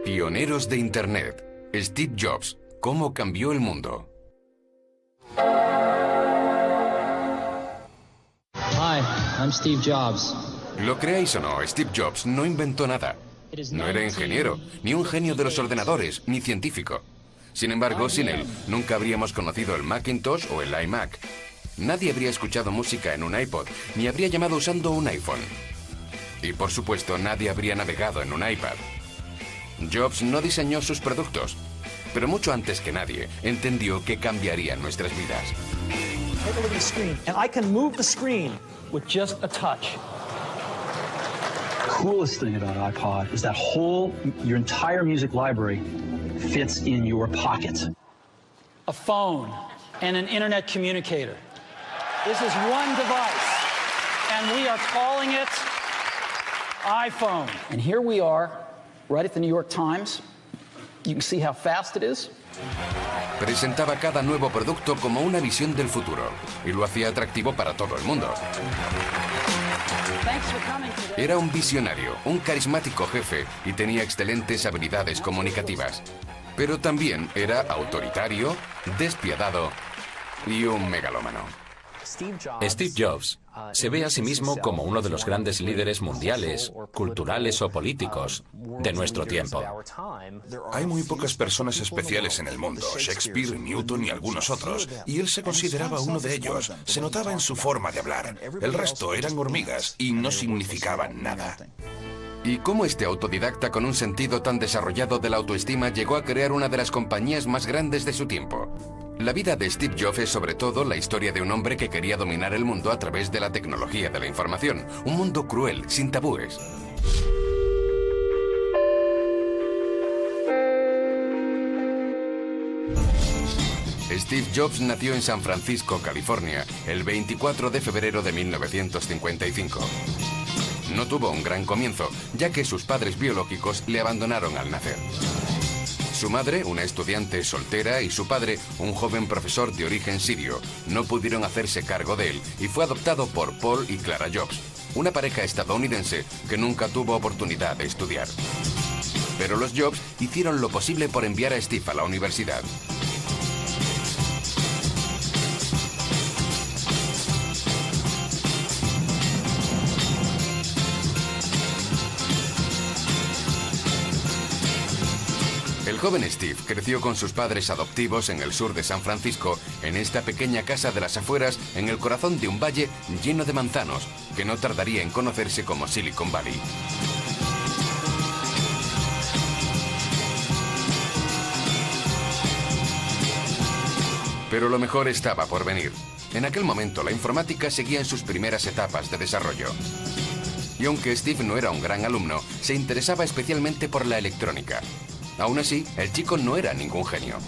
Pioneros de Internet. Steve Jobs. ¿Cómo cambió el mundo? Hi, I'm Steve Jobs. Lo creáis o no, Steve Jobs no inventó nada. No era ingeniero, ni un genio de los ordenadores, ni científico. Sin embargo, sin él, nunca habríamos conocido el Macintosh o el iMac. Nadie habría escuchado música en un iPod, ni habría llamado usando un iPhone. Y por supuesto, nadie habría navegado en un iPad. Jobs no diseñó sus productos, pero mucho antes que nadie, entendió que cambiarían nuestras vidas. Take a look at the screen, and I can move the screen with just a touch. The coolest thing about iPod is that your entire music library fits in your pocket. A phone and an internet communicator. This is one device, and we are calling it iPhone. And here we are, right at the New York Times. You can see how fast it is. Presentaba cada nuevo producto como una visión del futuro y lo hacía atractivo para todo el mundo. Era un visionario, un carismático jefe y tenía excelentes habilidades comunicativas. Pero también era autoritario, despiadado y un megalómano. Steve Jobs se ve a sí mismo como uno de los grandes líderes mundiales, culturales o políticos de nuestro tiempo. Hay muy pocas personas especiales en el mundo, Shakespeare, Newton y algunos otros, y él se consideraba uno de ellos. Se notaba en su forma de hablar. El resto eran hormigas y no significaban nada. ¿Y cómo este autodidacta con un sentido tan desarrollado de la autoestima llegó a crear una de las compañías más grandes de su tiempo? La vida de Steve Jobs es sobre todo la historia de un hombre que quería dominar el mundo a través de la tecnología de la información. Un mundo cruel, sin tabúes. Steve Jobs nació en San Francisco, California, el 24 de febrero de 1955. No tuvo un gran comienzo, ya que sus padres biológicos le abandonaron al nacer. Su madre, una estudiante soltera, y su padre, un joven profesor de origen sirio, no pudieron hacerse cargo de él y fue adoptado por Paul y Clara Jobs, una pareja estadounidense que nunca tuvo oportunidad de estudiar. Pero los Jobs hicieron lo posible por enviar a Steve a la universidad. El joven Steve creció con sus padres adoptivos en el sur de San Francisco, en esta pequeña casa de las afueras, en el corazón de un valle lleno de manzanos, que no tardaría en conocerse como Silicon Valley. Pero lo mejor estaba por venir. En aquel momento la informática seguía en sus primeras etapas de desarrollo. Y aunque Steve no era un gran alumno, se interesaba especialmente por la electrónica. Aún así, el chico no era ningún genio.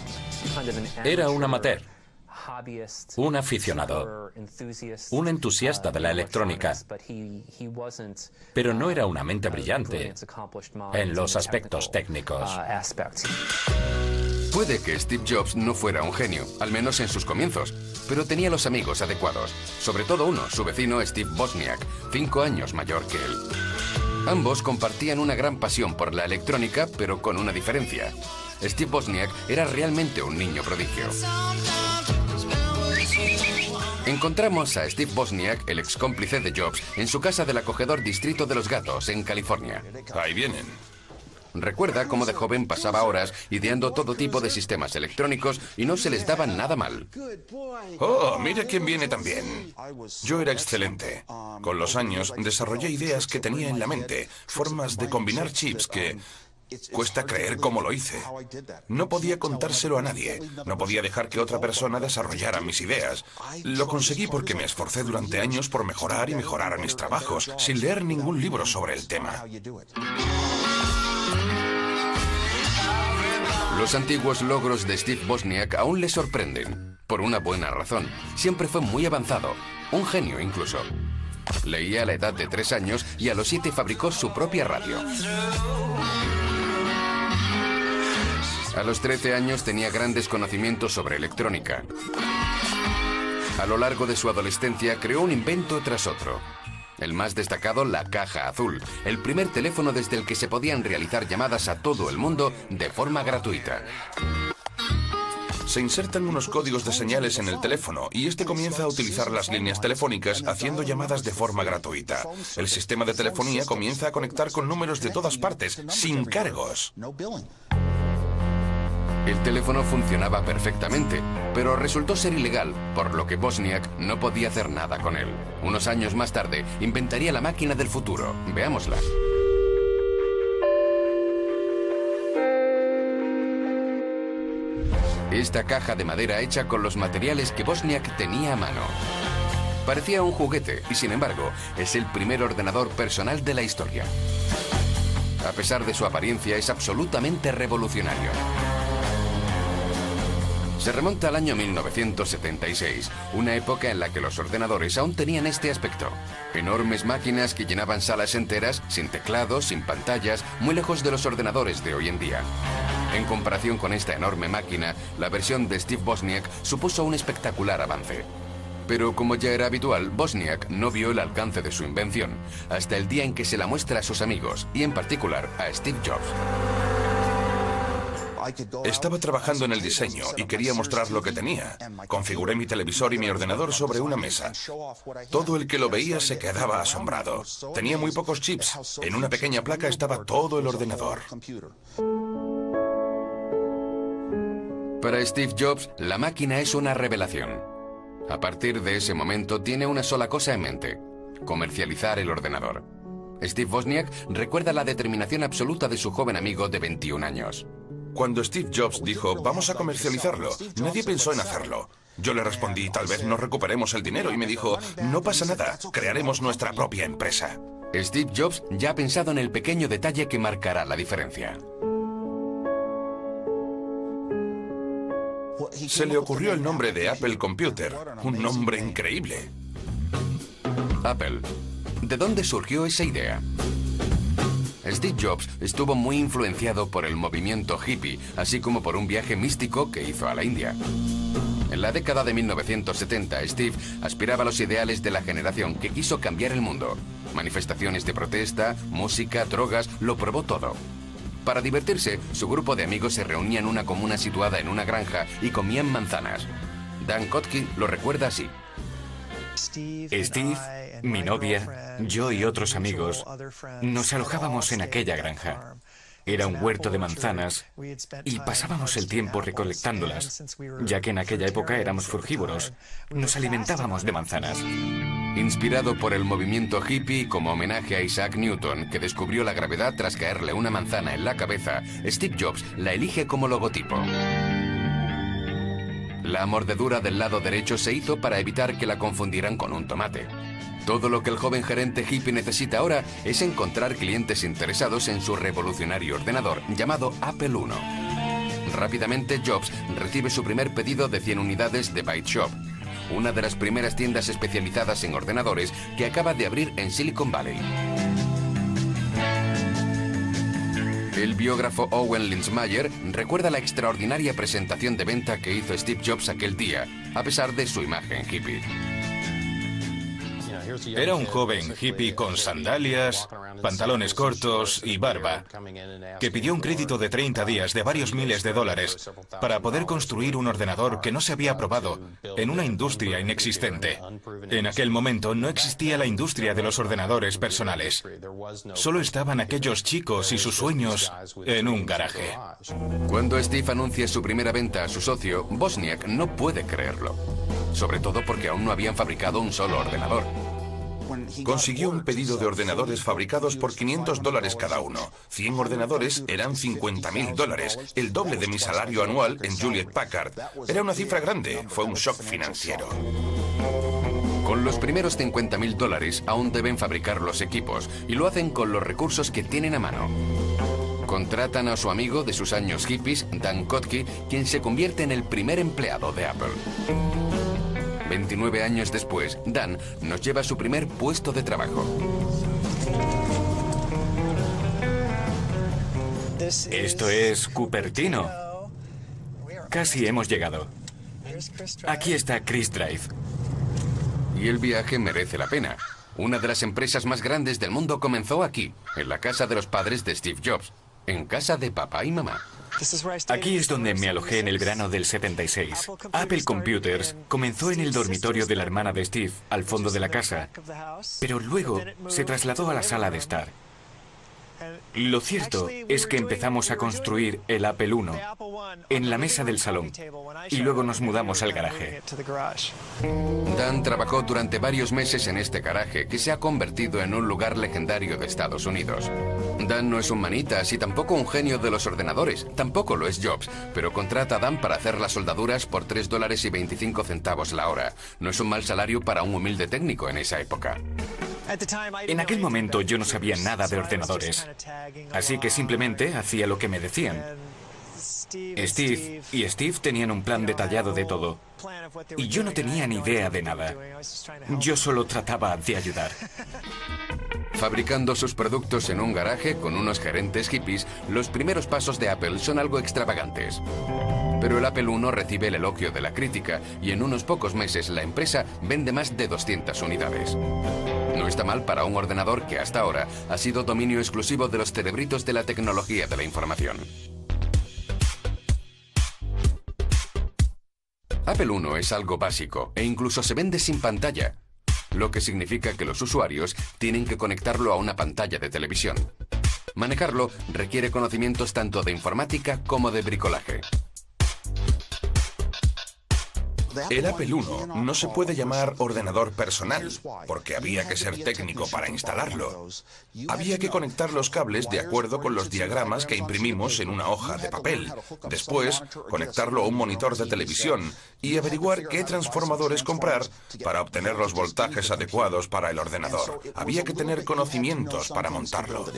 Era un amateur, un aficionado, un entusiasta de la electrónica, pero no era una mente brillante en los aspectos técnicos. Puede que Steve Jobs no fuera un genio, al menos en sus comienzos, pero tenía los amigos adecuados, sobre todo uno, su vecino Steve Wozniak, 5 años mayor que él. Ambos compartían una gran pasión por la electrónica, pero con una diferencia. Steve Wozniak era realmente un niño prodigio. Encontramos a Steve Wozniak, el ex cómplice de Jobs, en su casa del acogedor Distrito de los Gatos, en California. Ahí vienen. Recuerda cómo de joven pasaba horas ideando todo tipo de sistemas electrónicos y no se les daba nada mal. Oh, mira quién viene también. Yo era excelente. Con los años desarrollé ideas que tenía en la mente, formas de combinar chips que... cuesta creer cómo lo hice. No podía contárselo a nadie. No podía dejar que otra persona desarrollara mis ideas. Lo conseguí porque me esforcé durante años por mejorar y mejorar mis trabajos, sin leer ningún libro sobre el tema. Los antiguos logros de Steve Wozniak aún le sorprenden, por una buena razón. Siempre fue muy avanzado, un genio incluso. Leía a la edad de 3 años y a los 7 fabricó su propia radio. A los 13 años tenía grandes conocimientos sobre electrónica. A lo largo de su adolescencia creó un invento tras otro. El más destacado, la caja azul, el primer teléfono desde el que se podían realizar llamadas a todo el mundo de forma gratuita. Se insertan unos códigos de señales en el teléfono y este comienza a utilizar las líneas telefónicas haciendo llamadas de forma gratuita. El sistema de telefonía comienza a conectar con números de todas partes, sin cargos. El teléfono funcionaba perfectamente, pero resultó ser ilegal, por lo que Wozniak no podía hacer nada con él. Unos años más tarde, inventaría la máquina del futuro. Veámosla. Esta caja de madera hecha con los materiales que Wozniak tenía a mano. Parecía un juguete y, sin embargo, es el primer ordenador personal de la historia. A pesar de su apariencia, es absolutamente revolucionario. Se remonta al año 1976, una época en la que los ordenadores aún tenían este aspecto. Enormes máquinas que llenaban salas enteras, sin teclados, sin pantallas, muy lejos de los ordenadores de hoy en día. En comparación con esta enorme máquina, la versión de Steve Wozniak supuso un espectacular avance. Pero como ya era habitual, Wozniak no vio el alcance de su invención, hasta el día en que se la muestra a sus amigos, y en particular a Steve Jobs. Estaba trabajando en el diseño y quería mostrar lo que tenía. Configuré mi televisor y mi ordenador sobre una mesa. Todo el que lo veía se quedaba asombrado. Tenía muy pocos chips. En una pequeña placa estaba todo el ordenador. Para Steve Jobs, la máquina es una revelación. A partir de ese momento tiene una sola cosa en mente: comercializar el ordenador. Steve Wozniak recuerda la determinación absoluta de su joven amigo de 21 años. Cuando Steve Jobs dijo, vamos a comercializarlo, nadie pensó en hacerlo. Yo le respondí, tal vez nos recuperemos el dinero, y me dijo, no pasa nada, crearemos nuestra propia empresa. Steve Jobs ya ha pensado en el pequeño detalle que marcará la diferencia. Se le ocurrió el nombre de Apple Computer, un nombre increíble. Apple. ¿De dónde surgió esa idea? Steve Jobs estuvo muy influenciado por el movimiento hippie, así como por un viaje místico que hizo a la India. En la década de 1970, Steve aspiraba a los ideales de la generación que quiso cambiar el mundo. Manifestaciones de protesta, música, drogas, lo probó todo. Para divertirse, su grupo de amigos se reunía en una comuna situada en una granja y comían manzanas. Dan Kotkin lo recuerda así. Steve, mi novia, yo y otros amigos nos alojábamos en aquella granja. Era un huerto de manzanas y pasábamos el tiempo recolectándolas, ya que en aquella época éramos frugívoros. Nos alimentábamos de manzanas. Inspirado por el movimiento hippie como homenaje a Isaac Newton, que descubrió la gravedad tras caerle una manzana en la cabeza, Steve Jobs la elige como logotipo. La mordedura del lado derecho se hizo para evitar que la confundieran con un tomate. Todo lo que el joven gerente hippie necesita ahora es encontrar clientes interesados en su revolucionario ordenador llamado Apple I. Rápidamente, Jobs recibe su primer pedido de 100 unidades de Byte Shop, una de las primeras tiendas especializadas en ordenadores que acaba de abrir en Silicon Valley. El biógrafo Owen Linzmayer recuerda la extraordinaria presentación de venta que hizo Steve Jobs aquel día, a pesar de su imagen hippie. Era un joven hippie con sandalias, pantalones cortos y barba, que pidió un crédito de 30 días de varios miles de dólares para poder construir un ordenador que no se había probado en una industria inexistente. En aquel momento no existía la industria de los ordenadores personales. Solo estaban aquellos chicos y sus sueños en un garaje. Cuando Steve anuncia su primera venta a su socio, Wozniak no puede creerlo. Sobre todo porque aún no habían fabricado un solo ordenador. Consiguió un pedido de ordenadores fabricados por $500 cada uno. 100 ordenadores eran $50.000, el doble de mi salario anual en Hewlett Packard. Era una cifra grande, fue un shock financiero. Con los primeros $50.000 aún deben fabricar los equipos y lo hacen con los recursos que tienen a mano. Contratan a su amigo de sus años hippies, Dan Kotkin, quien se convierte en el primer empleado de Apple. 29 años después, Dan nos lleva a su primer puesto de trabajo. Esto es Cupertino. Casi hemos llegado. Aquí está Chris Drive. Y el viaje merece la pena. Una de las empresas más grandes del mundo comenzó aquí, en la casa de los padres de Steve Jobs, en casa de papá y mamá. Aquí es donde me alojé en el verano del 76. Apple Computers comenzó en el dormitorio de la hermana de Steve, al fondo de la casa, pero luego se trasladó a la sala de estar. Lo cierto es que empezamos a construir el Apple I en la mesa del salón y luego nos mudamos al garaje. Dan trabajó durante varios meses en este garaje, que se ha convertido en un lugar legendario de Estados Unidos. Dan no es un manitas y tampoco un genio de los ordenadores, tampoco lo es Jobs, pero contrata a Dan para hacer las soldaduras por $3.25 la hora. No es un mal salario para un humilde técnico en esa época. En aquel momento yo no sabía nada de ordenadores, así que simplemente hacía lo que me decían. Steve y Steve tenían un plan detallado de todo, y yo no tenía ni idea de nada. Yo solo trataba de ayudar. Fabricando sus productos en un garaje con unos gerentes hippies, los primeros pasos de Apple son algo extravagantes. Pero el Apple I recibe el elogio de la crítica y en unos pocos meses la empresa vende más de 200 unidades. No está mal para un ordenador que hasta ahora ha sido dominio exclusivo de los cerebritos de la tecnología de la información. Apple I es algo básico e incluso se vende sin pantalla, lo que significa que los usuarios tienen que conectarlo a una pantalla de televisión. Manejarlo requiere conocimientos tanto de informática como de bricolaje. El Apple I no se puede llamar ordenador personal, porque había que ser técnico para instalarlo. Había que conectar los cables de acuerdo con los diagramas que imprimimos en una hoja de papel. Después, conectarlo a un monitor de televisión y averiguar qué transformadores comprar para obtener los voltajes adecuados para el ordenador. Había que tener conocimientos para montarlo.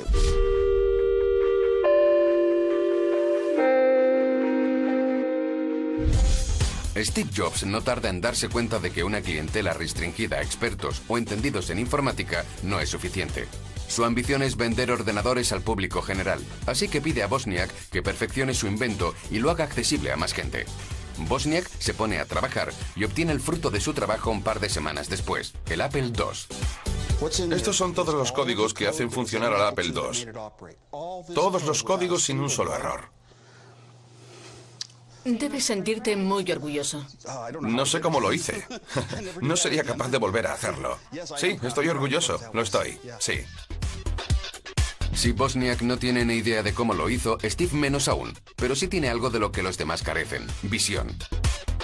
Steve Jobs no tarda en darse cuenta de que una clientela restringida a expertos o entendidos en informática no es suficiente. Su ambición es vender ordenadores al público general, así que pide a Wozniak que perfeccione su invento y lo haga accesible a más gente. Wozniak se pone a trabajar y obtiene el fruto de su trabajo un par de semanas después, el Apple II. Estos son todos los códigos que hacen funcionar al Apple II. Todos los códigos sin un solo error. Debes sentirte muy orgulloso. No sé cómo lo hice. No sería capaz de volver a hacerlo. Sí, estoy orgulloso. Lo estoy. Sí. Si Wozniak no tiene ni idea de cómo lo hizo, Steve menos aún. Pero sí tiene algo de lo que los demás carecen: visión.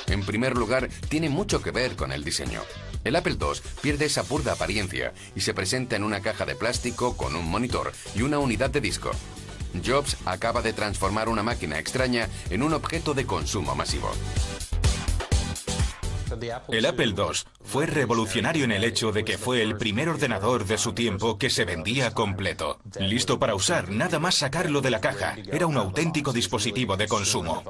En primer lugar, tiene mucho que ver con el diseño. El Apple II pierde esa burda apariencia y se presenta en una caja de plástico con un monitor y una unidad de disco. Jobs acaba de transformar una máquina extraña en un objeto de consumo masivo. El Apple II fue revolucionario en el hecho de que fue el primer ordenador de su tiempo que se vendía completo. Listo para usar, nada más sacarlo de la caja. Era un auténtico dispositivo de consumo.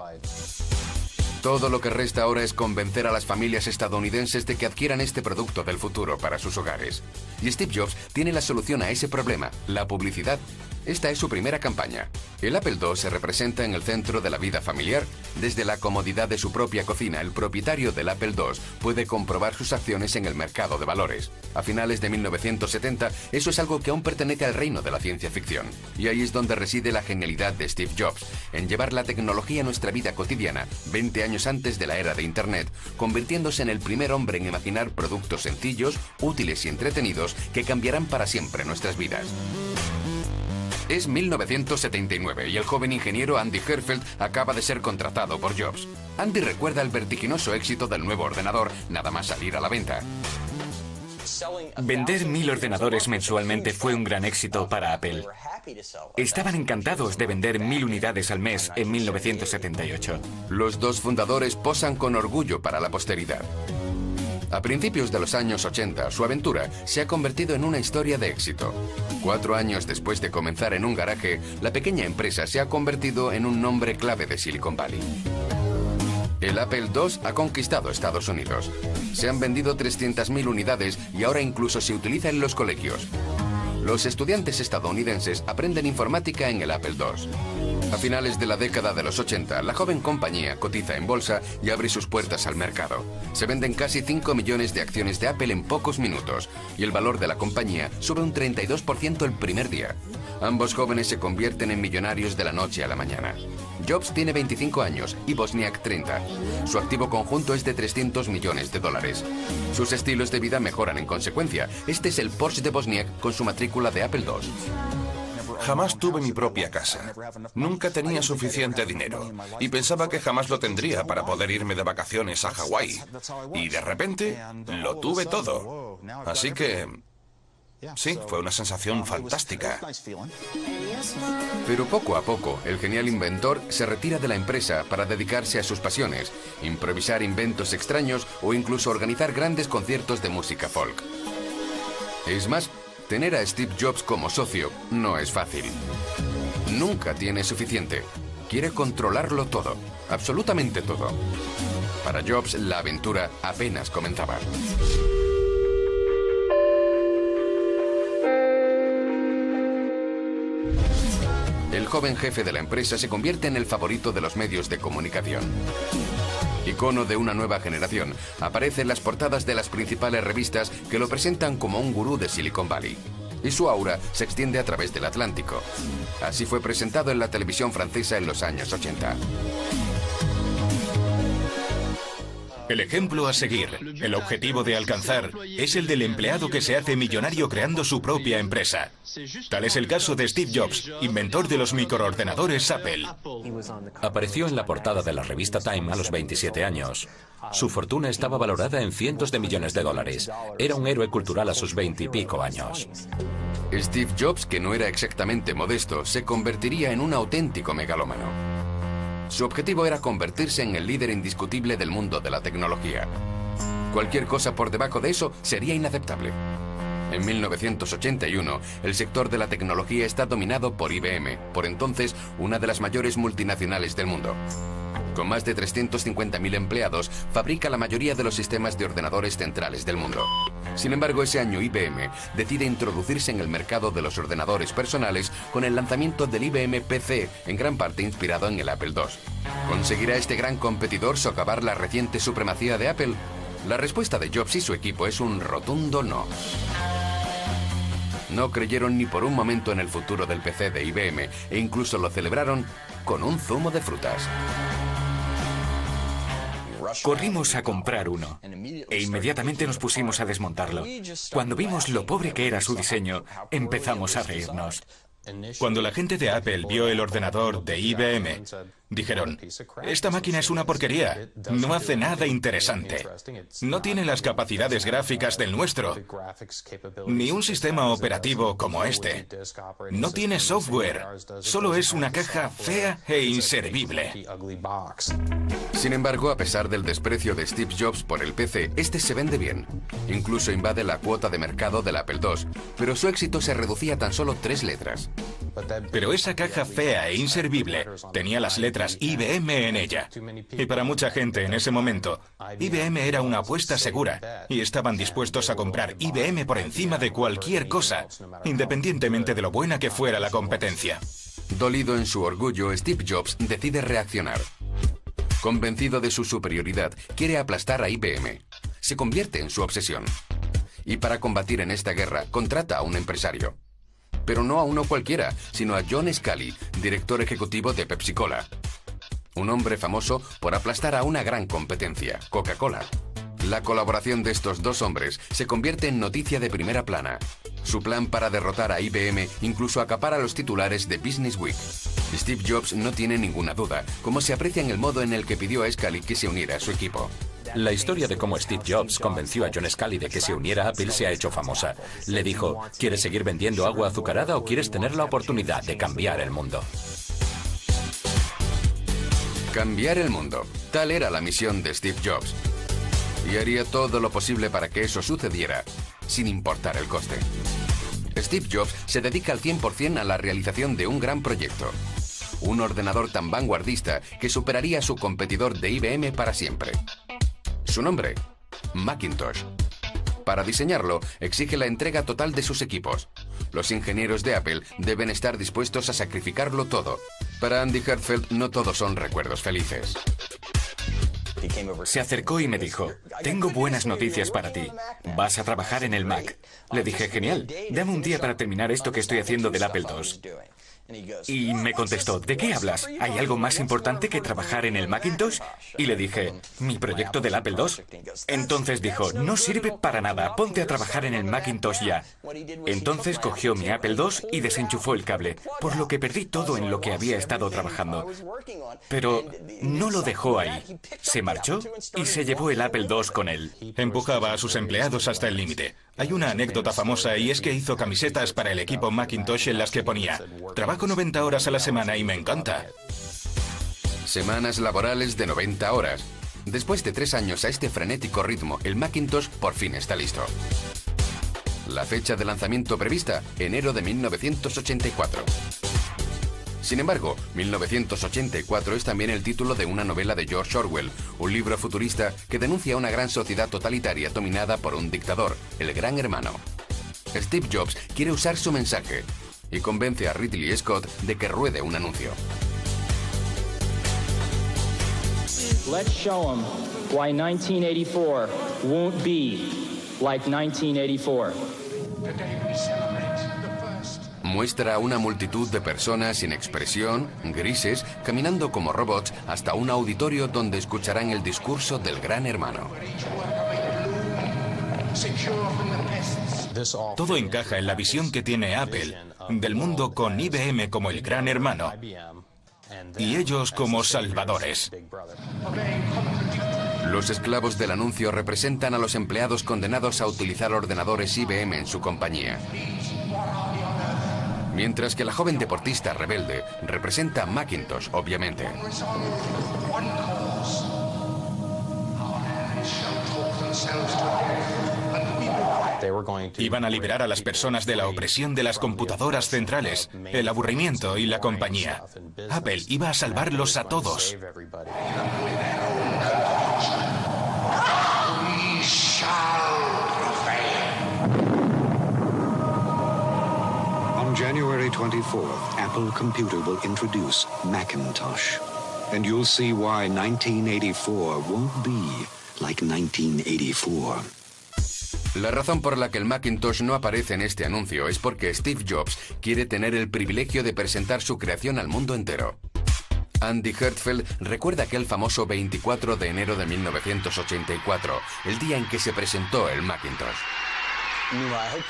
Todo lo que resta ahora es convencer a las familias estadounidenses de que adquieran este producto del futuro para sus hogares. Y Steve Jobs tiene la solución a ese problema: la publicidad. Esta es su primera campaña. El Apple II se representa en el centro de la vida familiar. Desde la comodidad de su propia cocina, el propietario del Apple II puede comprobar sus acciones en el mercado de valores. A finales de 1970, eso es algo que aún pertenece al reino de la ciencia ficción. Y ahí es donde reside la genialidad de Steve Jobs, en llevar la tecnología a nuestra vida cotidiana, 20 años antes de la era de Internet, convirtiéndose en el primer hombre en imaginar productos sencillos, útiles y entretenidos que cambiarán para siempre nuestras vidas. Es 1979 y el joven ingeniero Andy Herfeld acaba de ser contratado por Jobs. Andy recuerda el vertiginoso éxito del nuevo ordenador nada más salir a la venta. Vender 1000 ordenadores mensualmente fue un gran éxito para Apple. Estaban encantados de vender 1000 unidades al mes en 1978. Los dos fundadores posan con orgullo para la posteridad. A principios de los años 80, su aventura se ha convertido en una historia de éxito. 4 años después de comenzar en un garaje, la pequeña empresa se ha convertido en un nombre clave de Silicon Valley. El Apple II ha conquistado Estados Unidos. Se han vendido 300.000 unidades y ahora incluso se utiliza en los colegios. Los estudiantes estadounidenses aprenden informática en el Apple II. A finales de la década de los 80, la joven compañía cotiza en bolsa y abre sus puertas al mercado. Se venden casi 5 millones de acciones de Apple en pocos minutos y el valor de la compañía sube un 32% el primer día. Ambos jóvenes se convierten en millonarios de la noche a la mañana. Jobs tiene 25 años y Wozniak 30. Su activo conjunto es de 300 millones de dólares. Sus estilos de vida mejoran en consecuencia. Este es el Porsche de Wozniak con su matrícula de Apple II. Jamás tuve mi propia casa. Nunca tenía suficiente dinero y pensaba que jamás lo tendría para poder irme de vacaciones a Hawái. Y de repente lo tuve todo. Así que sí, fue una sensación fantástica. Pero poco a poco, el genial inventor se retira de la empresa para dedicarse a sus pasiones, improvisar inventos extraños o incluso organizar grandes conciertos de música folk. Es más, tener a Steve Jobs como socio no es fácil. Nunca tiene suficiente. Quiere controlarlo todo, absolutamente todo. Para Jobs, la aventura apenas comenzaba. El joven jefe de la empresa se convierte en el favorito de los medios de comunicación. Icono de una nueva generación, aparece en las portadas de las principales revistas que lo presentan como un gurú de Silicon Valley. Y su aura se extiende a través del Atlántico. Así fue presentado en la televisión francesa en los años 80. El ejemplo a seguir, el objetivo de alcanzar, es el del empleado que se hace millonario creando su propia empresa. Tal es el caso de Steve Jobs, inventor de los microordenadores Apple. Apareció en la portada de la revista Time a los 27 años. Su fortuna estaba valorada en cientos de millones de dólares. Era un héroe cultural a sus 20 y pico años. Steve Jobs, que no era exactamente modesto, se convertiría en un auténtico megalómano. Su objetivo era convertirse en el líder indiscutible del mundo de la tecnología. Cualquier cosa por debajo de eso sería inaceptable. En 1981, el sector de la tecnología está dominado por IBM, por entonces una de las mayores multinacionales del mundo. Con más de 350.000 empleados, fabrica la mayoría de los sistemas de ordenadores centrales del mundo. Sin embargo, ese año IBM decide introducirse en el mercado de los ordenadores personales con el lanzamiento del IBM PC, en gran parte inspirado en el Apple II. ¿Conseguirá este gran competidor socavar la reciente supremacía de Apple? La respuesta de Jobs y su equipo es un rotundo no. No creyeron ni por un momento en el futuro del PC de IBM e incluso lo celebraron con un zumo de frutas. Corrimos a comprar uno e inmediatamente nos pusimos a desmontarlo. Cuando vimos lo pobre que era su diseño, empezamos a reírnos. Cuando la gente de Apple vio el ordenador de IBM, dijeron, esta máquina es una porquería, no hace nada interesante. No tiene las capacidades gráficas del nuestro, ni un sistema operativo como este. No tiene software, solo es una caja fea e inservible. Sin embargo, a pesar del desprecio de Steve Jobs por el PC, este se vende bien. Incluso invade la cuota de mercado del Apple II, pero su éxito se reducía a tan solo 3 letras. Pero esa caja fea e inservible tenía las letras IBM en ella. Y para mucha gente en ese momento, IBM era una apuesta segura y estaban dispuestos a comprar IBM por encima de cualquier cosa, independientemente de lo buena que fuera la competencia. Dolido en su orgullo, Steve Jobs decide reaccionar. Convencido de su superioridad, quiere aplastar a IBM. Se convierte en su obsesión. Y para combatir en esta guerra, contrata a un empresario. Pero no a uno cualquiera, sino a John Scully, director ejecutivo de Pepsi-Cola. Un hombre famoso por aplastar a una gran competencia, Coca-Cola. La colaboración de estos dos hombres se convierte en noticia de primera plana. Su plan para derrotar a IBM incluso acapara los titulares de Business Week. Steve Jobs no tiene ninguna duda, como se aprecia en el modo en el que pidió a Scully que se uniera a su equipo. La historia de cómo Steve Jobs convenció a John Scully de que se uniera a Apple se ha hecho famosa. Le dijo, ¿quieres seguir vendiendo agua azucarada o quieres tener la oportunidad de cambiar el mundo? Cambiar el mundo. Tal era la misión de Steve Jobs. Y haría todo lo posible para que eso sucediera, sin importar el coste. Steve Jobs se dedica al 100% a la realización de un gran proyecto. Un ordenador tan vanguardista que superaría a su competidor de IBM para siempre. Su nombre, Macintosh. Para diseñarlo, exige la entrega total de sus equipos. Los ingenieros de Apple deben estar dispuestos a sacrificarlo todo. Para Andy Hertzfeld no todos son recuerdos felices. Se acercó y me dijo, tengo buenas noticias para ti. Vas a trabajar en el Mac. Le dije, genial, dame un día para terminar esto que estoy haciendo del Apple II. Y me contestó, ¿de qué hablas? ¿Hay algo más importante que trabajar en el Macintosh? Y le dije, ¿mi proyecto del Apple II? Entonces dijo, no sirve para nada, ponte a trabajar en el Macintosh ya. Entonces cogió mi Apple II y desenchufó el cable, por lo que perdí todo en lo que había estado trabajando. Pero no lo dejó ahí. Se marchó y se llevó el Apple II con él. Empujaba a sus empleados hasta el límite. Hay una anécdota famosa y es que hizo camisetas para el equipo Macintosh en las que ponía, trabajo 90 horas a la semana y me encanta. Semanas laborales de 90 horas. Después de 3 años a este frenético ritmo, el Macintosh por fin está listo. La fecha de lanzamiento prevista, enero de 1984. Sin embargo, 1984 es también el título de una novela de George Orwell, un libro futurista que denuncia una gran sociedad totalitaria dominada por un dictador, el Gran Hermano. Steve Jobs quiere usar su mensaje y convence a Ridley Scott de que ruede un anuncio. Let's show them why 1984 won't be like 1984. Muestra a una multitud de personas sin expresión, grises, caminando como robots hasta un auditorio donde escucharán el discurso del Gran Hermano. Todo encaja en la visión que tiene Apple del mundo con IBM como el Gran Hermano y ellos como salvadores. Los esclavos del anuncio representan a los empleados condenados a utilizar ordenadores IBM en su compañía. Mientras que la joven deportista rebelde representa a Macintosh, obviamente. Iban a liberar a las personas de la opresión de las computadoras centrales, el aburrimiento y la compañía. Apple iba a salvarlos a todos. On January 24th, Apple Computer will introduce Macintosh. And you'll see why 1984 won't be like 1984. La razón por la que el Macintosh no aparece en este anuncio es porque Steve Jobs quiere tener el privilegio de presentar su creación al mundo entero. Andy Hertzfeld recuerda aquel famoso 24 de enero de 1984, el día en que se presentó el Macintosh.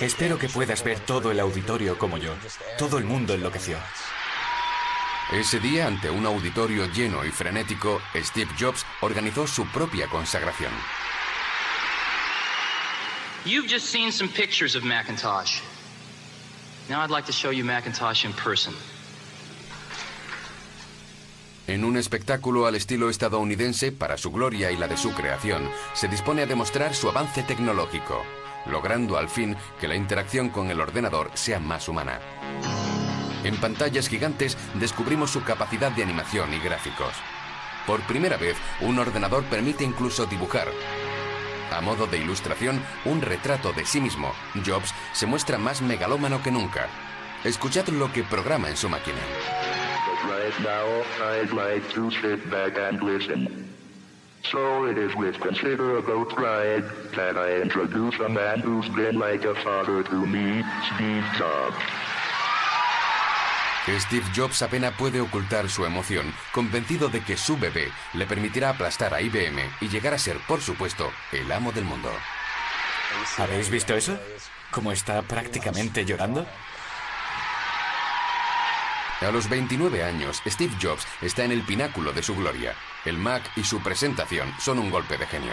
Espero que puedas ver todo el auditorio como yo. Todo el mundo enloqueció. Ese día, ante un auditorio lleno y frenético, Steve Jobs organizó su propia consagración. You've just seen some pictures of Macintosh. Now I'd like to show you Macintosh in person. En un espectáculo al estilo estadounidense, para su gloria y la de su creación, se dispone a demostrar su avance tecnológico, logrando al fin que la interacción con el ordenador sea más humana. En pantallas gigantes descubrimos su capacidad de animación y gráficos. Por primera vez, un ordenador permite incluso dibujar. A modo de ilustración, un retrato de sí mismo, Jobs se muestra más megalómano que nunca. Escuchad lo que programa en su máquina. Right now, I'd like to sit back and listen. So it is with considerable pride that I introduce a man who's been like a father to me, Steve Jobs. Steve Jobs apenas puede ocultar su emoción, convencido de que su bebé le permitirá aplastar a IBM y llegar a ser, por supuesto, el amo del mundo. ¿Habéis visto eso? ¿Cómo está prácticamente llorando? A los 29 años, Steve Jobs está en el pináculo de su gloria. El Mac y su presentación son un golpe de genio.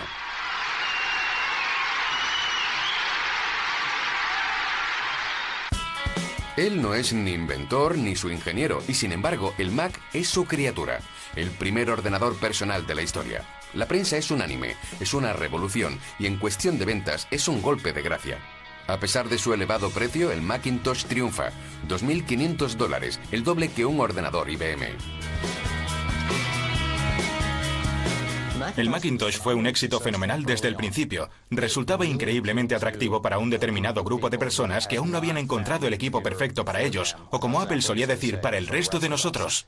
Él no es ni inventor ni su ingeniero, y sin embargo, el Mac es su criatura, el primer ordenador personal de la historia. La prensa es unánime, es una revolución, y en cuestión de ventas es un golpe de gracia. A pesar de su elevado precio, el Macintosh triunfa, $2.500, el doble que un ordenador IBM. El Macintosh fue un éxito fenomenal desde el principio. Resultaba increíblemente atractivo para un determinado grupo de personas que aún no habían encontrado el equipo perfecto para ellos, o como Apple solía decir, para el resto de nosotros.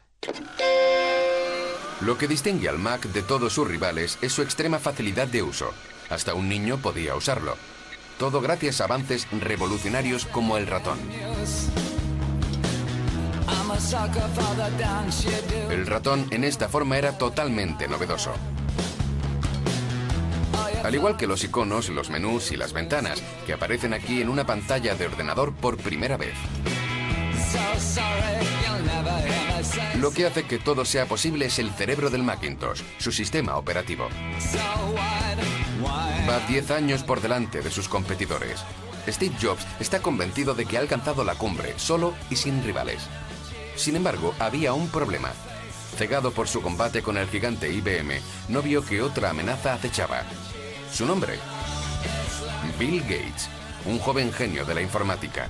Lo que distingue al Mac de todos sus rivales es su extrema facilidad de uso. Hasta un niño podía usarlo. Todo gracias a avances revolucionarios como el ratón. El ratón en esta forma era totalmente novedoso. Al igual que los iconos, los menús y las ventanas, que aparecen aquí en una pantalla de ordenador por primera vez. Lo que hace que todo sea posible es el cerebro del Macintosh, su sistema operativo. Va 10 años por delante de sus competidores. Steve Jobs está convencido de que ha alcanzado la cumbre, solo y sin rivales. Sin embargo, había un problema. Cegado por su combate con el gigante IBM, no vio que otra amenaza acechaba. Su nombre: Bill Gates, un joven genio de la informática.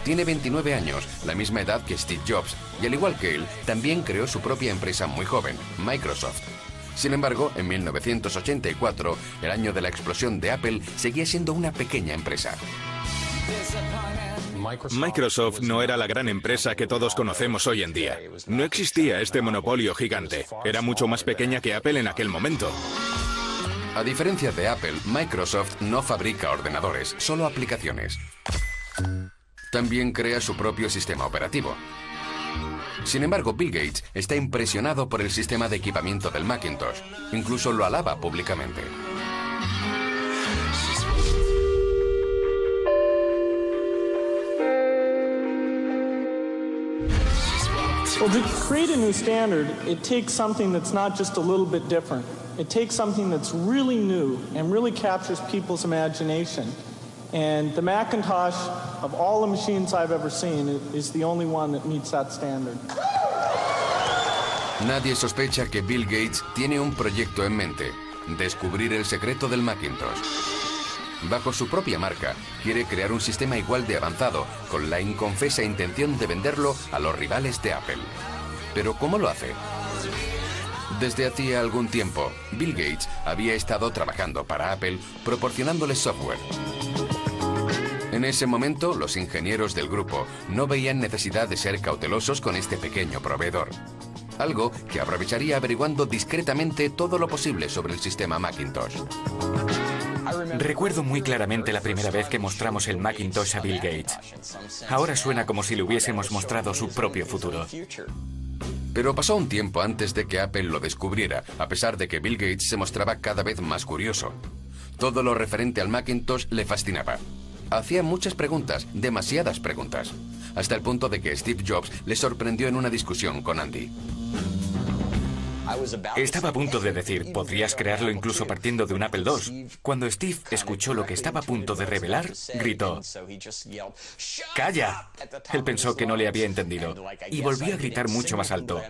Tiene 29 años, la misma edad que Steve Jobs, y al igual que él, también creó su propia empresa muy joven, Microsoft. Sin embargo, en 1984, el año de la explosión de Apple, seguía siendo una pequeña empresa. Microsoft no era la gran empresa que todos conocemos hoy en día. No existía este monopolio gigante. Era mucho más pequeña que Apple en aquel momento. A diferencia de Apple, Microsoft no fabrica ordenadores, solo aplicaciones. También crea su propio sistema operativo. Sin embargo, Bill Gates está impresionado por el sistema de equipamiento del Macintosh. Incluso lo alaba públicamente. Well, to create a new standard, it takes something that's not just a little bit different. It takes something that's really new and really captures people's imagination. And the Macintosh, of all the machines I've ever seen, is the only one that meets that standard. Nadie sospecha que Bill Gates tiene un proyecto en mente: descubrir el secreto del Macintosh. Bajo su propia marca, quiere crear un sistema igual de avanzado, con la inconfesa intención de venderlo a los rivales de Apple. ¿Pero cómo lo hace? Desde hacía algún tiempo, Bill Gates había estado trabajando para Apple, proporcionándoles software. En ese momento, los ingenieros del grupo no veían necesidad de ser cautelosos con este pequeño proveedor. Algo que aprovecharía averiguando discretamente todo lo posible sobre el sistema Macintosh. Recuerdo muy claramente la primera vez que mostramos el Macintosh a Bill Gates. Ahora suena como si le hubiésemos mostrado su propio futuro. Pero pasó un tiempo antes de que Apple lo descubriera, a pesar de que Bill Gates se mostraba cada vez más curioso. Todo lo referente al Macintosh le fascinaba. Hacía muchas preguntas, demasiadas preguntas, hasta el punto de que Steve Jobs le sorprendió en una discusión con Andy. Estaba a punto de decir, podrías crearlo incluso partiendo de un Apple II. Cuando Steve escuchó lo que estaba a punto de revelar, gritó: ¡Calla! Él pensó que no le había entendido y volvió a gritar mucho más alto: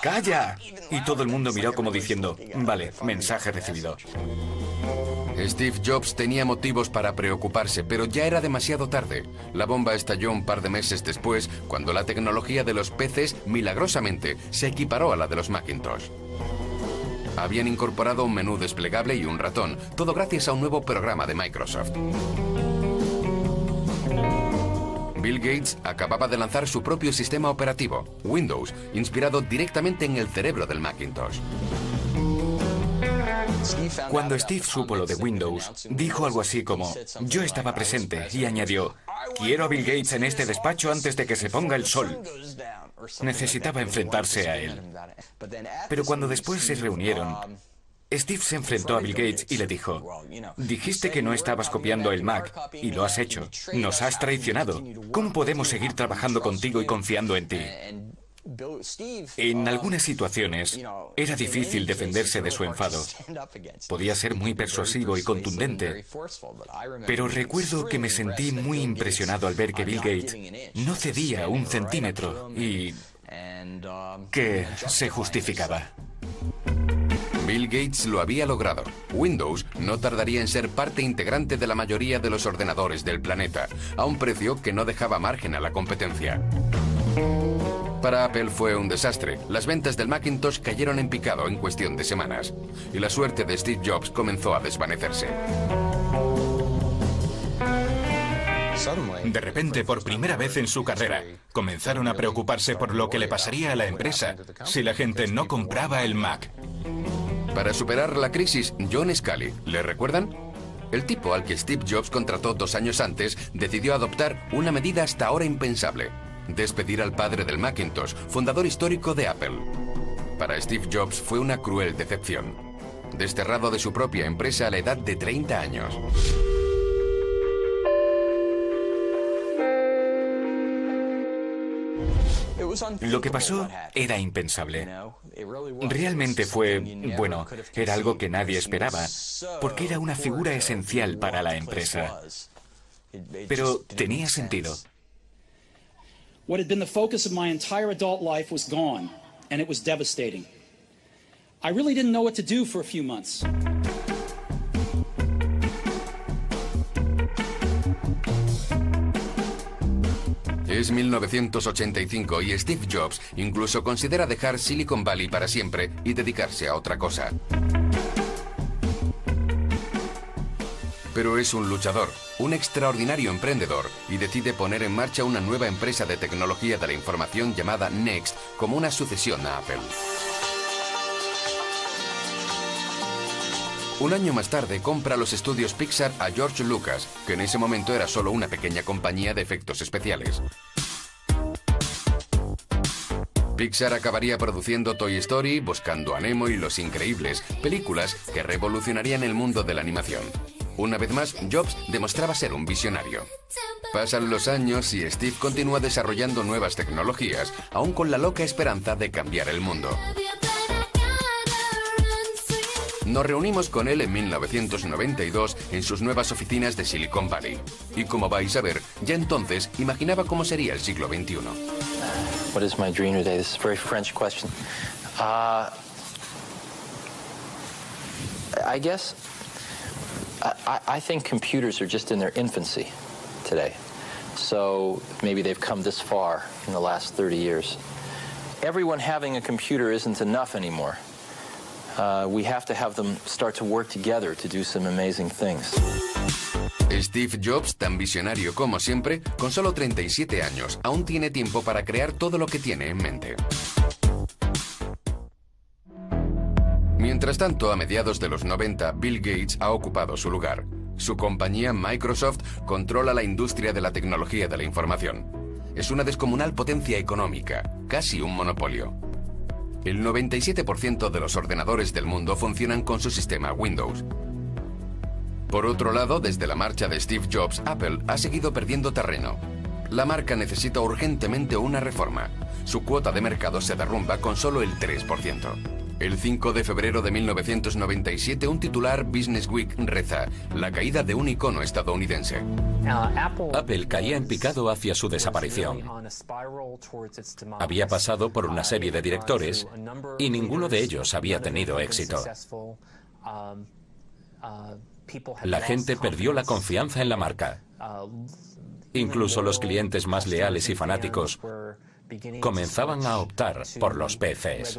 ¡Calla! Y todo el mundo miró como diciendo, vale, mensaje recibido. Steve Jobs tenía motivos para preocuparse, pero ya era demasiado tarde. La bomba estalló un par de meses después, cuando la tecnología de los PCs, milagrosamente, se equiparó a la de los Macintosh. Habían incorporado un menú desplegable y un ratón, todo gracias a un nuevo programa de Microsoft. Bill Gates acababa de lanzar su propio sistema operativo, Windows, inspirado directamente en el cerebro del Macintosh. Cuando Steve supo lo de Windows, dijo algo así como, yo estaba presente, y añadió, quiero a Bill Gates en este despacho antes de que se ponga el sol. Necesitaba enfrentarse a él. Pero cuando después se reunieron, Steve se enfrentó a Bill Gates y le dijo, dijiste que no estabas copiando el Mac, y lo has hecho. Nos has traicionado. ¿Cómo podemos seguir trabajando contigo y confiando en ti? En algunas situaciones, era difícil defenderse de su enfado. Podía ser muy persuasivo y contundente. Pero recuerdo que me sentí muy impresionado al ver que Bill Gates no cedía un centímetro y que se justificaba. Bill Gates lo había logrado. Windows no tardaría en ser parte integrante de la mayoría de los ordenadores del planeta, a un precio que no dejaba margen a la competencia. Para Apple fue un desastre. Las ventas del Macintosh cayeron en picado en cuestión de semanas. Y la suerte de Steve Jobs comenzó a desvanecerse. De repente, por primera vez en su carrera, comenzaron a preocuparse por lo que le pasaría a la empresa si la gente no compraba el Mac. Para superar la crisis, John Scully, ¿le recuerdan? El tipo al que Steve Jobs contrató 2 años antes decidió adoptar una medida hasta ahora impensable: despedir al padre del Macintosh, fundador histórico de Apple. Para Steve Jobs fue una cruel decepción. Desterrado de su propia empresa a la edad de 30 años. Lo que pasó era impensable. Realmente fue, bueno, era algo que nadie esperaba, porque era una figura esencial para la empresa. Pero tenía sentido. What had been the focus of my entire adult life was gone, and it was devastating. I really didn't know what to do for a few months. Es 1985 y Steve Jobs incluso considera dejar Silicon Valley para siempre y dedicarse a otra cosa. Pero es un luchador, un extraordinario emprendedor, y decide poner en marcha una nueva empresa de tecnología de la información llamada Next como una sucesión a Apple. Un año más tarde compra los estudios Pixar a George Lucas, que en ese momento era solo una pequeña compañía de efectos especiales. Pixar acabaría produciendo Toy Story, Buscando a Nemo y Los Increíbles, películas que revolucionarían el mundo de la animación. Una vez más, Jobs demostraba ser un visionario. Pasan los años y Steve continúa desarrollando nuevas tecnologías, aún con la loca esperanza de cambiar el mundo. Nos reunimos con él en 1992 en sus nuevas oficinas de Silicon Valley. Y como vais a ver, ya entonces imaginaba cómo sería el siglo XXI. What is my dream today? This is a very French question. I guess I think computers are just in their infancy today. So maybe they've come this far in the last 30 years. Everyone having a computer isn't enough anymore. We have to have them start to work together to do some amazing things. Steve Jobs, tan visionario como siempre, con solo 37 años, aún tiene tiempo para crear todo lo que tiene en mente. Mientras tanto, a mediados de los 90, Bill Gates ha ocupado su lugar. Su compañía, Microsoft, controla la industria de la tecnología de la información. Es una descomunal potencia económica, casi un monopolio. El 97% de los ordenadores del mundo funcionan con su sistema Windows. Por otro lado, desde la marcha de Steve Jobs, Apple ha seguido perdiendo terreno. La marca necesita urgentemente una reforma. Su cuota de mercado se derrumba con solo el 3%. El 5 de febrero de 1997, un titular Business Week reza: la caída de un icono estadounidense. Apple caía en picado hacia su desaparición. Había pasado por una serie de directores y ninguno de ellos había tenido éxito. La gente perdió la confianza en la marca. Incluso los clientes más leales y fanáticos comenzaban a optar por los PCs.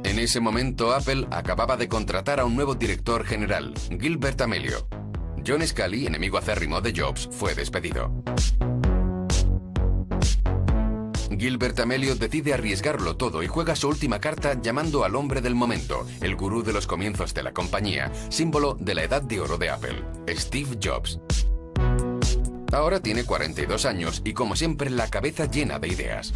En ese momento, Apple acababa de contratar a un nuevo director general, Gilbert Amelio. John Scully, enemigo acérrimo de Jobs, fue despedido. Gilbert Amelio decide arriesgarlo todo y juega su última carta llamando al hombre del momento, el gurú de los comienzos de la compañía, símbolo de la edad de oro de Apple, Steve Jobs. Ahora tiene 42 años y, como siempre, la cabeza llena de ideas.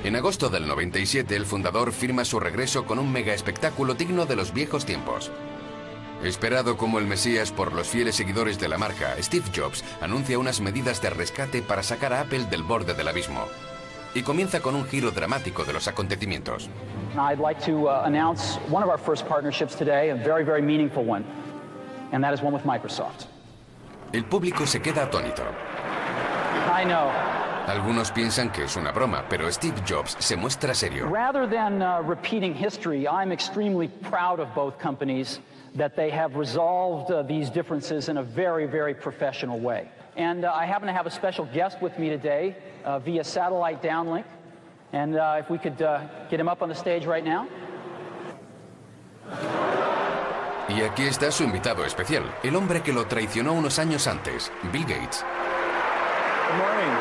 En agosto del 97, el fundador firma su regreso con un mega espectáculo digno de los viejos tiempos. Esperado como el Mesías por los fieles seguidores de la marca, Steve Jobs anuncia unas medidas de rescate para sacar a Apple del borde del abismo. Y comienza con un giro dramático de los acontecimientos. I'd like to announce one of our first partnerships today, a very, very meaningful one, and that is one with Microsoft. El público se queda atónito. I know. Algunos piensan que es una broma, pero Steve Jobs se muestra serio. Rather than repeating history, I'm extremely proud of both companies that they have resolved these differences in a very, very professional way. And I happen to have a special guest with me today via satellite downlink. And if we could get him up on the stage right now. Y aquí está su invitado especial, el hombre que lo traicionó unos años antes, Bill Gates. Good morning.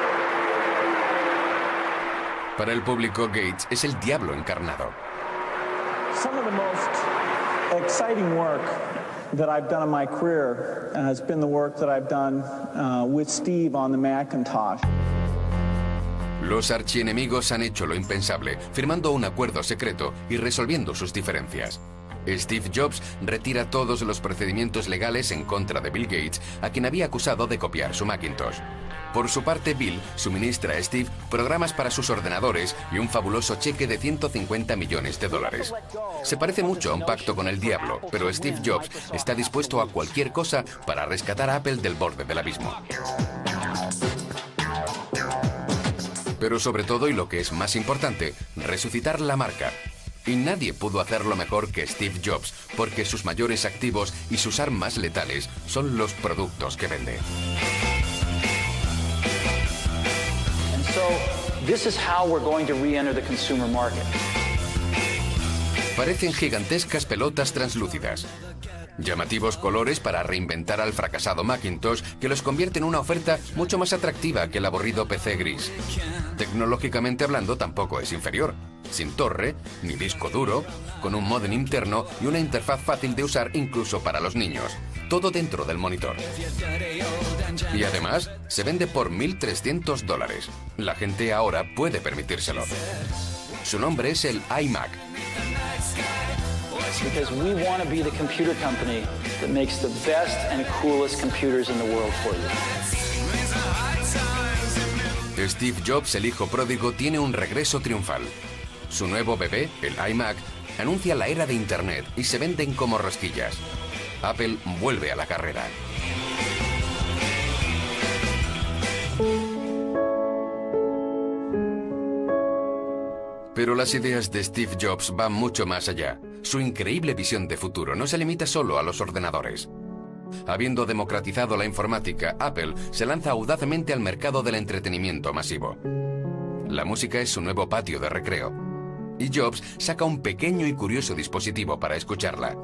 Para el público, Gates es el diablo encarnado. Some of the most exciting work that I've done in my career has been the work that I've done with Steve on the Macintosh. Los archienemigos han hecho lo impensable, firmando un acuerdo secreto y resolviendo sus diferencias. Steve Jobs retira todos los procedimientos legales en contra de Bill Gates, a quien había acusado de copiar su Macintosh. Por su parte, Bill suministra a Steve programas para sus ordenadores y un fabuloso cheque de $150 millones. Se parece mucho a un pacto con el diablo, pero Steve Jobs está dispuesto a cualquier cosa para rescatar a Apple del borde del abismo. Pero sobre todo, y lo que es más importante, resucitar la marca. Y nadie pudo hacerlo mejor que Steve Jobs, porque sus mayores activos y sus armas letales son los productos que vende. And so, this is how we're going to re-enter the consumer market. Parecen gigantescas pelotas translúcidas. Llamativos colores para reinventar al fracasado Macintosh, que los convierte en una oferta mucho más atractiva que el aburrido PC gris. Tecnológicamente hablando, tampoco es inferior. Sin torre, ni disco duro, con un módem interno y una interfaz fácil de usar incluso para los niños. Todo dentro del monitor. Y además, se vende por $1.300. La gente ahora puede permitírselo. Su nombre es el iMac. Because we want to be the computer company that makes the best and coolest computers in the world for you. Steve Jobs, el hijo pródigo, tiene un regreso triunfal. Su nuevo bebé, el iMac, anuncia la era de Internet y se venden como rosquillas. Apple vuelve a la carrera. Pero las ideas de Steve Jobs van mucho más allá. Su increíble visión de futuro no se limita solo a los ordenadores. Habiendo democratizado la informática, Apple se lanza audazmente al mercado del entretenimiento masivo. La música es su nuevo patio de recreo. Y Jobs saca un pequeño y curioso dispositivo para escucharla.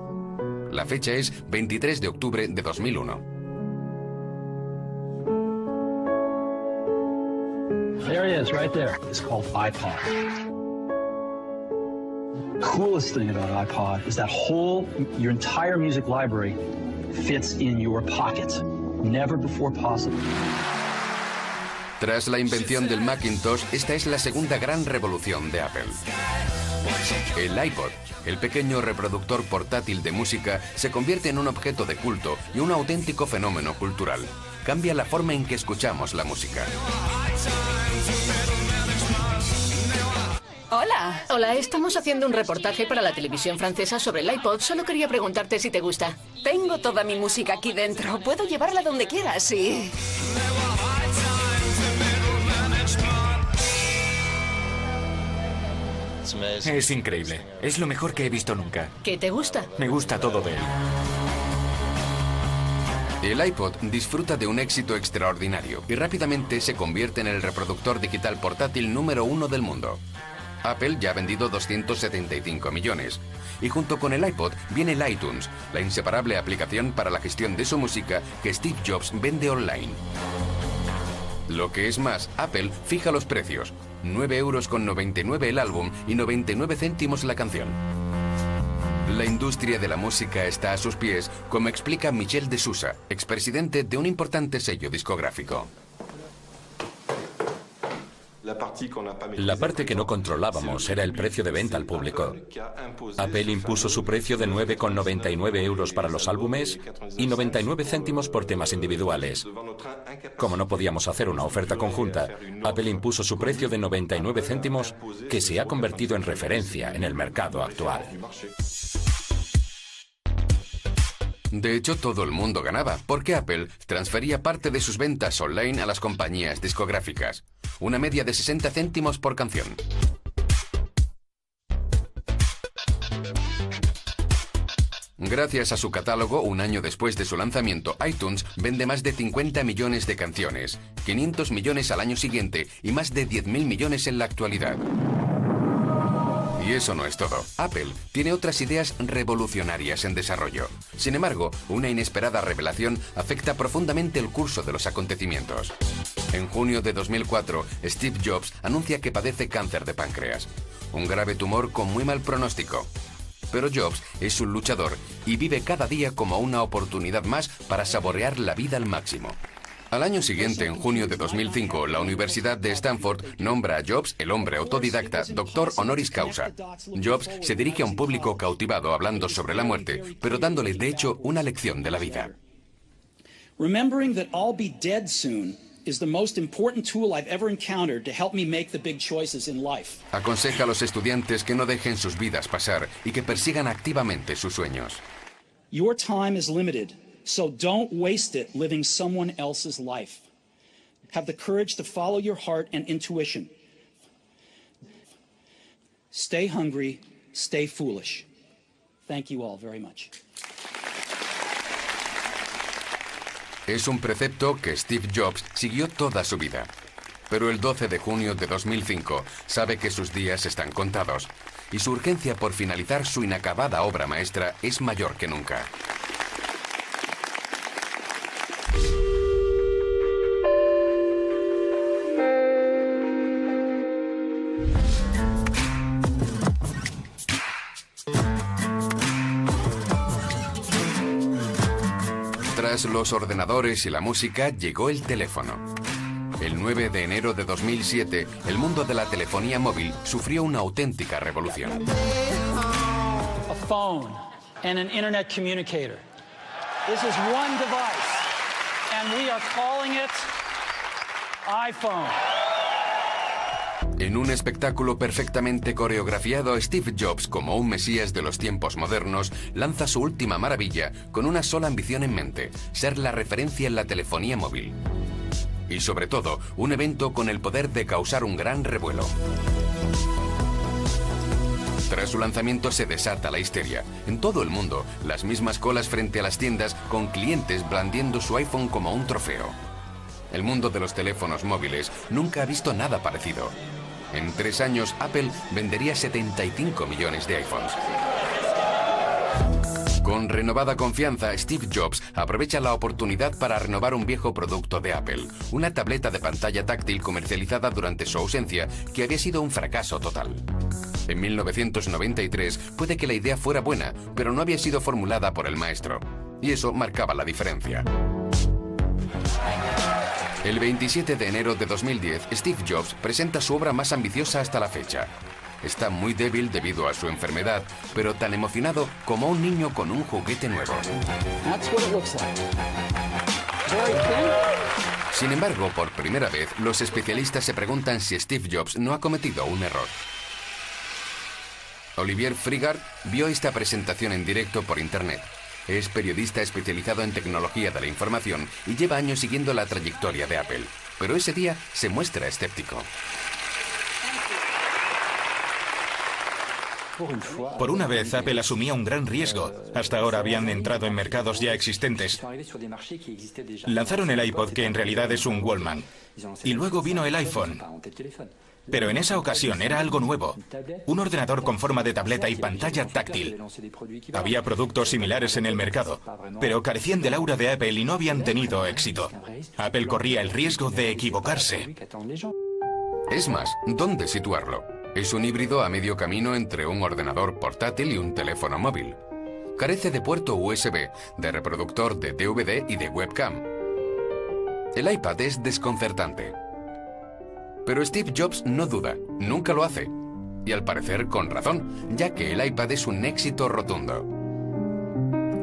La fecha es 23 de octubre de 2001. There it is, right there. It's called iPod. Coolest thing about iPod is that your entire music library fits in your pocket. Never before possible. Tras la invención del Macintosh, esta es la segunda gran revolución de Apple. El iPod, el pequeño reproductor portátil de música, se convierte en un objeto de culto y un auténtico fenómeno cultural. Cambia la forma en que escuchamos la música. Hola. Hola, estamos haciendo un reportaje para la televisión francesa sobre el iPod. Solo quería preguntarte si te gusta. Tengo toda mi música aquí dentro. Puedo llevarla donde quieras, sí. Es increíble. Es lo mejor que he visto nunca. ¿Qué te gusta? Me gusta todo de él. El iPod disfruta de un éxito extraordinario y rápidamente se convierte en el reproductor digital portátil número 1 del mundo. Apple ya ha vendido 275 millones. Y junto con el iPod viene el iTunes, la inseparable aplicación para la gestión de su música que Steve Jobs vende online. Lo que es más, Apple fija los precios. 9,99 € el álbum y 99 céntimos la canción. La industria de la música está a sus pies, como explica Michel de Sousa, expresidente de un importante sello discográfico. La parte que no controlábamos era el precio de venta al público. Apple impuso su precio de 9,99 € para los álbumes y 99 céntimos por temas individuales. Como no podíamos hacer una oferta conjunta, Apple impuso su precio de 99 céntimos, que se ha convertido en referencia en el mercado actual. De hecho, todo el mundo ganaba, porque Apple transfería parte de sus ventas online a las compañías discográficas. Una media de 60 céntimos por canción. Gracias a su catálogo, un año después de su lanzamiento, iTunes vende más de 50 millones de canciones, 500 millones al año siguiente y más de 10.000 millones en la actualidad. Y eso no es todo. Apple tiene otras ideas revolucionarias en desarrollo. Sin embargo, una inesperada revelación afecta profundamente el curso de los acontecimientos. En junio de 2004, Steve Jobs anuncia que padece cáncer de páncreas, un grave tumor con muy mal pronóstico. Pero Jobs es un luchador y vive cada día como una oportunidad más para saborear la vida al máximo. Al año siguiente, en junio de 2005, la Universidad de Stanford nombra a Jobs, el hombre autodidacta, doctor honoris causa. Jobs se dirige a un público cautivado hablando sobre la muerte, pero dándole de hecho una lección de la vida. Remembering that I'll be dead soon is the most important tool I've ever encountered to help me make the big choices in life. Aconseja a los estudiantes que no dejen sus vidas pasar y que persigan activamente sus sueños. Your time is limited, so don't waste it living someone else's life. Have the courage to follow your heart and intuition. Stay hungry, stay foolish. Thank you all very much. Es un precepto que Steve Jobs siguió toda su vida. Pero el 12 de junio de 2005 sabe que sus días están contados y su urgencia por finalizar su inacabada obra maestra es mayor que nunca. Tras los ordenadores y la música, llegó el teléfono. El 9 de enero de 2007, el mundo de la telefonía móvil sufrió una auténtica revolución. A phone and an internet communicator. This is one device, and we are calling it iPhone. En un espectáculo perfectamente coreografiado, Steve Jobs, como un mesías de los tiempos modernos, lanza su última maravilla con una sola ambición en mente: ser la referencia en la telefonía móvil. Y sobre todo, un evento con el poder de causar un gran revuelo. Tras su lanzamiento se desata la histeria. En todo el mundo, las mismas colas frente a las tiendas con clientes blandiendo su iPhone como un trofeo. El mundo de los teléfonos móviles nunca ha visto nada parecido. En 3 años, Apple vendería 75 millones de iPhones. Con renovada confianza, Steve Jobs aprovecha la oportunidad para renovar un viejo producto de Apple, una tableta de pantalla táctil comercializada durante su ausencia, que había sido un fracaso total. En 1993 puede que la idea fuera buena, pero no había sido formulada por el maestro, y eso marcaba la diferencia. El 27 de enero de 2010, Steve Jobs presenta su obra más ambiciosa hasta la fecha. Está muy débil debido a su enfermedad, pero tan emocionado como un niño con un juguete nuevo. Sin embargo, por primera vez, los especialistas se preguntan si Steve Jobs no ha cometido un error. Olivier Frigard vio esta presentación en directo por internet. Es periodista especializado en tecnología de la información y lleva años siguiendo la trayectoria de Apple. Pero ese día se muestra escéptico. Por una vez, Apple asumía un gran riesgo. Hasta ahora habían entrado en mercados ya existentes. Lanzaron el iPod, que en realidad es un Walkman. Y luego vino el iPhone. Pero en esa ocasión era algo nuevo. Un ordenador con forma de tableta y pantalla táctil. Había productos similares en el mercado, pero carecían del aura de Apple y no habían tenido éxito. Apple corría el riesgo de equivocarse. Es más, ¿dónde situarlo? Es un híbrido a medio camino entre un ordenador portátil y un teléfono móvil. Carece de puerto USB, de reproductor de DVD y de webcam. El iPad es desconcertante. Pero Steve Jobs no duda, nunca lo hace. Y al parecer con razón, ya que el iPad es un éxito rotundo.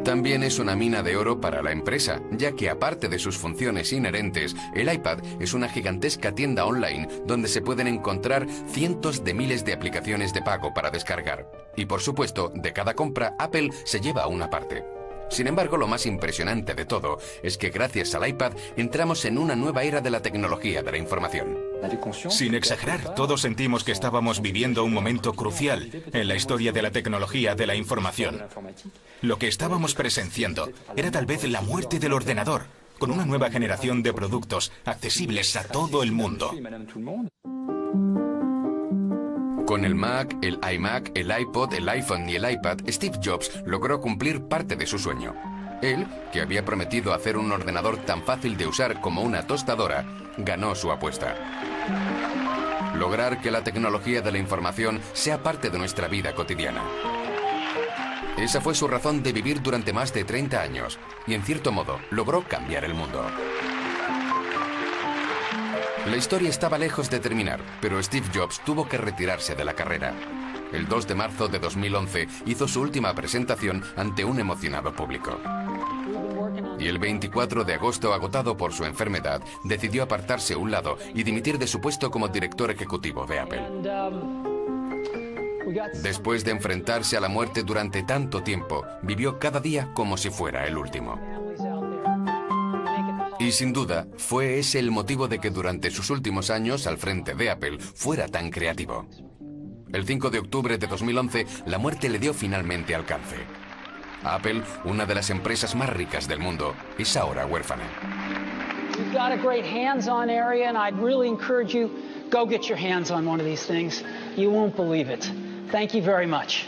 También es una mina de oro para la empresa, ya que aparte de sus funciones inherentes, el iPad es una gigantesca tienda online donde se pueden encontrar cientos de miles de aplicaciones de pago para descargar. Y por supuesto, de cada compra, Apple se lleva una parte. Sin embargo, lo más impresionante de todo es que gracias al iPad entramos en una nueva era de la tecnología de la información. Sin exagerar, todos sentimos que estábamos viviendo un momento crucial en la historia de la tecnología de la información. Lo que estábamos presenciando era tal vez la muerte del ordenador, con una nueva generación de productos accesibles a todo el mundo. Con el Mac, el iMac, el iPod, el iPhone y el iPad, Steve Jobs logró cumplir parte de su sueño. Él, que había prometido hacer un ordenador tan fácil de usar como una tostadora, ganó su apuesta. Lograr que la tecnología de la información sea parte de nuestra vida cotidiana. Esa fue su razón de vivir durante más de 30 años y, en cierto modo, logró cambiar el mundo. La historia estaba lejos de terminar, pero Steve Jobs tuvo que retirarse de la carrera. El 2 de marzo de 2011 hizo su última presentación ante un emocionado público. Y el 24 de agosto, agotado por su enfermedad, decidió apartarse a un lado y dimitir de su puesto como director ejecutivo de Apple. Después de enfrentarse a la muerte durante tanto tiempo, vivió cada día como si fuera el último. Y sin duda, fue ese el motivo de que durante sus últimos años al frente de Apple fuera tan creativo. El 5 de octubre de 2011, la muerte le dio finalmente alcance. Apple, una de las empresas más ricas del mundo, es ahora huérfana. We've got a great hands-on area, and I'd really encourage you, go get your hands on one of these things. You won't believe it. Thank you very much.